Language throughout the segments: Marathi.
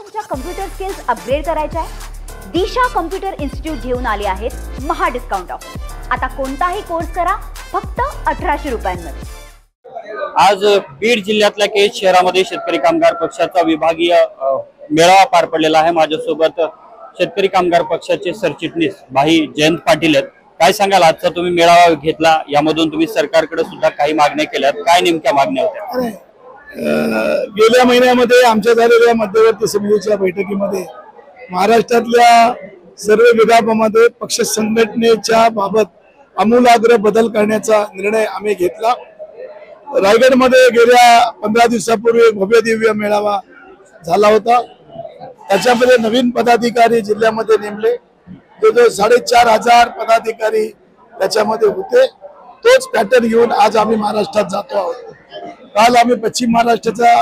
तुमच्या कम्प्युटर स्किल्स अपग्रेड करायच्या आहे? दिशा कम्प्युटर इन्स्टिट्यूट घेऊन आले आहेत महा डिस्काउंट ऑफर। आता कोणताही कोर्स करा फक्त 1800 रुपयांमध्ये। आज बीड जिल्ह्यातल्या केज शहरामध्ये शेतकरी कामगार पक्षाचा विभागीय मेळावा पार पडलेला आहे। माझ्यासोबत शेतकरी कामगार पक्षाचे सरचिटणीस भाई जयंत पाटील आहेत। काय सांगाल, आजचा तुम्ही मेळावा घेतला, यामधून तुम्ही सरकारकडे सुद्धा काही मागण्या केल्यात, काय नेमक्या मागण्या होत्या? गेल्या महिन्यामध्ये आमच्या झालेल्या मध्यवर्ती समितीच्या बैठकीमध्ये महाराष्ट्रातल्या सर्व विभागामध्ये पक्ष संघटनेच्या बाबत आमूलाग्र बदल करण्याचा निर्णय आम्ही घेतला। रायगडमध्ये गेल्या 15 दिवसापूर्वी एक भव्य दिव्य मेळावा झाला होता। त्याच्यामध्ये नवीन पदाधिकारी जिल्ह्यामध्ये नेमले, जो 4500 पदाधिकारी त्याच्यामध्ये होते। तोच पॅटर्न घेऊन आज आम्ही महाराष्ट्रात जातो आहोत। काल आम्ही पश्चिम महाराष्ट्राचा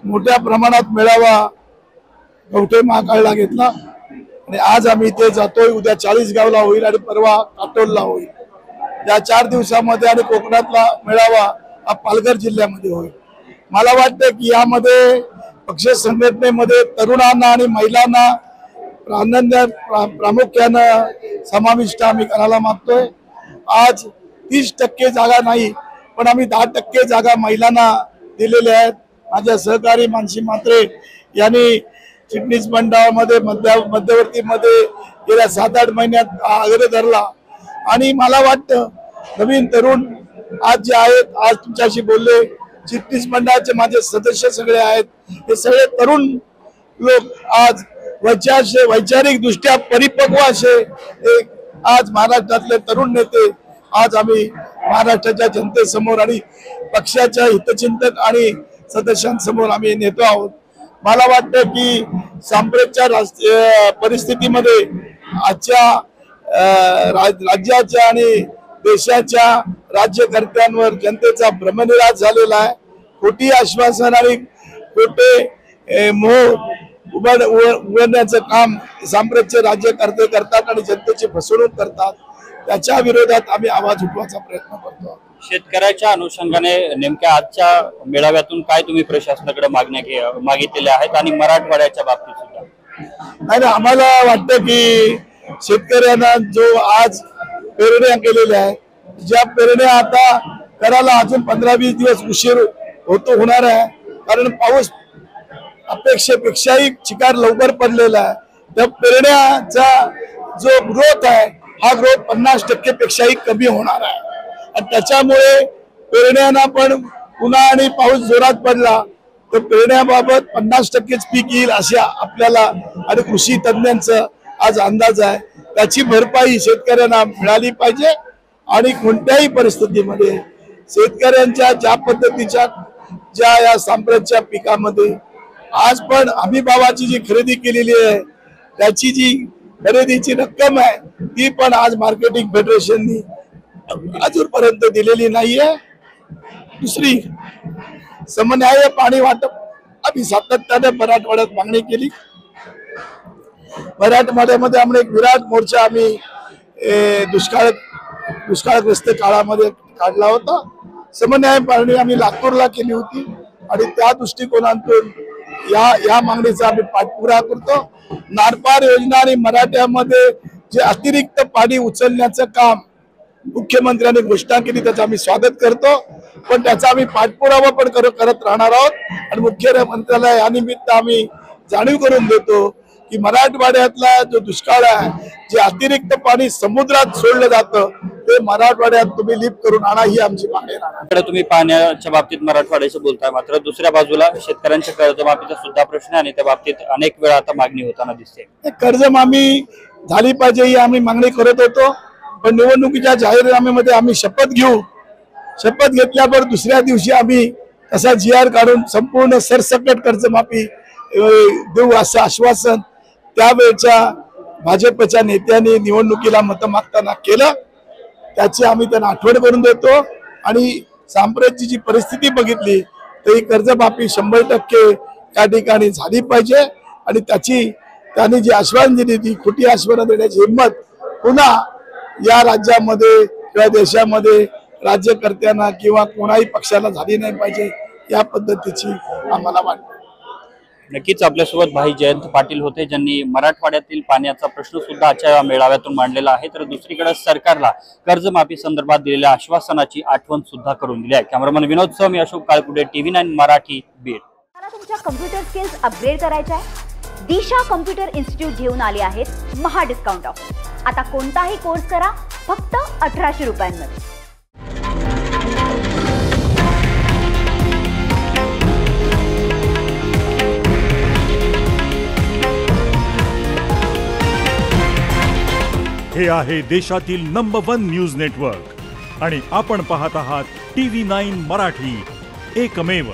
मोठ्या प्रमाणात मेळावा कवठे महाकाळला घेतला आणि आज आम्ही इथे जातोय। उद्या 40गावला होईल आणि परवा काटोलला होईल। या 4 दिवसामध्ये आणि कोकणातला मेळावा हा पालघर जिल्ह्यामध्ये होईल। मला वाटतं की यामध्ये पक्ष संघटनेमध्ये तरुणांना आणि महिलांना प्रामुख्यानं समाविष्ट आम्ही करायला मागतोय। आज 30% जागा नाही, पण आम्ही 10% जागा महिलांना दिलेल्या आहेत। माझ्या सहकारी मानसी म्हात्रे यांनी चिटणीस मंडळामध्ये मध्यवर्तीमध्ये गेल्या 7-8 महिन्यात आग्रह धरला आणि मला वाटतं नवीन तरुण आज जे आहेत, आज तुमच्याशी बोलले, चिटणीस मंडळाचे माझे सदस्य सगळे आहेत, हे सगळे तरुण लोक आज वैचारिक दृष्ट्या परिपक्व असे एक आज महाराष्ट्रातले तरुण नेते आज आम्ही महाराष्ट्राच्या जनतेसमोर आणि पक्षाच्या हितचिंतक आणि सदस्यांसमोर आम्ही नेतो आहोत। मला वाटतं की सांप्रतच्या परिस्थितीमध्ये आजच्या राज्याच्या आणि देशाच्या राज्यकर्त्यांवर जनतेचा भ्रमनिरास झालेला आहे। खोटी आश्वासन आणि खोटे मोह उघडण्याचं काम सांप्रतचे राज्यकर्ते करतात आणि जनतेची फसवणूक करतात। त्याच्या विरोधात आम्ही आवाज उठवायचा प्रयत्न करतो। शेतकऱ्याच्या अनुषंगाने नेमक्या आजच्या मेळाव्यातून काय तुम्ही प्रशासनाकडे मागण्या मागितलेल्या आहेत आणि मराठवाड्याच्या बाबतीत सुद्धा? नाही, आम्हाला वाटतं की शेतकऱ्यांना जो आज पेरण्या केलेल्या आहेत, ज्या पेरण्या आता करायला अजून 15-20 दिवस उशीर होणार आहे, कारण पाऊस अपेक्षेपेक्षाही चिकार लवकर पडलेला आहे। त्या पेरण्याचा जो ग्रोथ आहे हा ग्रोथ 50% पेक्षाही कमी होणार आहे आणि त्याच्यामुळे पेरण्यांना पण पुन्हा आणि पाऊस जोरात पडला तर पेरण्याबाबत 50%च पीक येईल असे आपल्याला आणि कृषी तज्ञांचा आज अंदाज आहे। त्याची भरपाई शेतकऱ्यांना मिळाली पाहिजे आणि कोणत्याही परिस्थितीमध्ये शेतकऱ्यांच्या ज्या पद्धतीच्या ज्या या सांप्रतच्या पिकामध्ये आज पण हमी भावाची जी खरेदी केलेली आहे त्याची जी खरेदीची रक्कम आहे ती पण आज मार्केटिंग फेडरेशननी अजूनपर्यंत दिलेली नाहीये। दुसरी समन्वय पाणी वाटप आम्ही सातत्याने मराठवाड्यात मागणी केली। मराठवाड्यामध्ये आम्ही एक विराट मोर्चा आम्ही दुष्काळग्रस्त काळामध्ये काढला होता। समन्वय पाणी आम्ही लातूरला केली होती आणि त्या दृष्टिकोनातून या मागणीचा आम्ही पाठपुरावा करतो। नारपार योजना आणि मराठ्यामध्ये जे अतिरिक्त पाणी उचलण्याचं काम मुख्यमंत्र्यांनी घोषणा केली त्याचं आम्ही स्वागत करतो, पण त्याचा आम्ही पाठपुरावा पण करत राहणार आहोत आणि मुख्यमंत्र्याला या निमित्त आम्ही जाणीव करून देतो की मराठवाड्यातला जो दुष्काळ आहे, जे अतिरिक्त पाणी समुद्रात सोडलं जातं ते मराठवाड्यात तुम्ही लिफ्ट करून आणा, ही आमची मागणी आहे। तुम्ही पाण्याच्या बाबतीत मराठवाड्याचं बोलताय, मात्र दुसऱ्या बाजूला शेतकऱ्यांच्या कर्जमाफीचा सुद्धा प्रश्न आणि त्या बाबतीत अनेक वेळा आता मागणी होताना दिसते। कर्जमाफी झाली पाहिजे ही आम्ही मागणी करत होतो, पण निवडणुकीच्या जाहीरनाम्यामध्ये आम्ही शपथ घेतल्यावर दुसऱ्या दिवशी आम्ही तसा GR काढून संपूर्ण सरसकट कर्जमाफी देऊ असं आश्वासन त्यावेळच्या भाजपच्या नेत्यांनी निवडणुकीला मत मागताना केलं। त्याची आम्ही त्यांना आठवण करून देतो आणि सांप्रतची जी परिस्थिती बघितली तर ही कर्जमाफी 100% त्या ठिकाणी झाली पाहिजे आणि त्यांनी जी आश्वासन दिली ती खोटी आश्वासनं देण्याची हिंमत पुन्हा या राज्यामध्ये किंवा देशामध्ये राज्यकर्त्यांना किंवा कोणाही पक्षाला झाली नाही पाहिजे, या पद्धतीची आम्हाला वाटते। नक्कीच आपल्यासोबत भाई जयंत पाटील होते, ज्यांनी मराठवाड्यातील पाण्याचा प्रश्न सुद्धा आजच्या मेळाव्यातून मांडलेला आहे. तर दुसरीकडे सरकारला कर्जमाफी संदर्भात दिलेल्या आश्वासनाची आठवण सुद्धा करून दिली आहे. कॅमेरामन विनोद सह मी अशोक काळकुडे, TV9 मराठी, बीड. मला तुमच्या कम्प्युटर स्किल्स अपग्रेड करायच्या आहे? दिशा कम्प्युटर इन्स्टिट्यूट घेऊन आले आहेत महा डिस्काउंट ऑफर. आता कोणताही कोर्स करा फक्त 1800 रुपयांमध्ये. हे आहे देशातील नंबर 1 न्यूज नेटवर्क आणि आपण पाहत आहात TV9 मराठी, एकमेव.